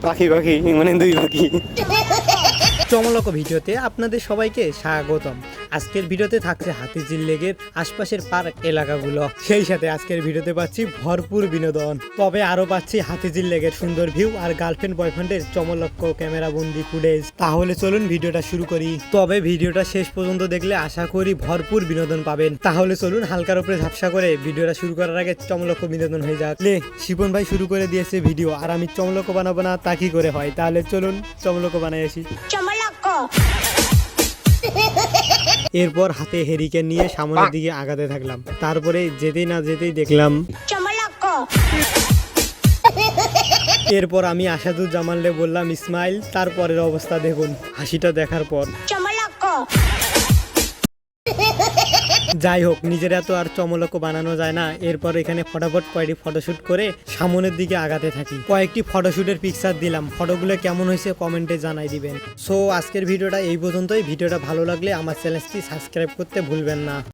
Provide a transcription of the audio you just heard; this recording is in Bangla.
পাখি পাখি মানে দুই পাখি। চমলক ভিডিওতে আপনাদের সবাইকে স্বাগতম। আজকের ভিডিওতে থাকছে হাতিঝিল লেকের আশপাশের পার্ক এলাকাগুলো, সেই সাথে আজকের ভিডিওতে পাচ্ছি ভরপুর বিনোদন। তবে আরো পাচ্ছি হাতিঝিল লেকের সুন্দর ভিউ আর গার্লফ্রেন্ড বয়ফ্রেন্ডের চমলক ক্যামেরা বন্দি ফুটেজ। তাহলে চলুন ভিডিওটা শুরু করি। তবে ভিডিওটা শেষ পর্যন্ত দেখলে আশা করি ভরপুর বিনোদন পাবেন। তাহলে চলুন হালকার উপরে ঝাপসা করে ভিডিওটা শুরু করার আগে চমলক বিনোদন হয়ে যাক। লে শিপন ভাই শুরু করে দিয়েছে ভিডিও, আর আমি চমলক বানাবো না তা কি করে হয়? তাহলে চলুন চমলক বানাই আসি। এরপর হাতে হেরিকেন নিয়ে সামনের দিকে আগাতে থাকলাম। তারপরে যেতেই না যেতেই দেখলাম। এরপর আমি আসাদুজ্জামানলে বললাম ইসমাইল। তারপরের অবস্থা দেখুন, হাসিটা দেখার পর। যাই হোক, নিজেরা তো আর চমলক বানানো যায় না। এরপর এখানে ফটাফট কয়েকটি ফটোশুট করে সামনের দিকে আগাতে থাকি। কয়েকটি ফটোশুটের পিকচার দিলাম, ফটোগুলো কেমন হয়েছে কমেন্টে জানাই দিবেন। সো আজকের ভিডিওটা এই পর্যন্তই। ভিডিওটা ভালো লাগলে আমার চ্যানেলটি সাবস্ক্রাইব করতে ভুলবেন না।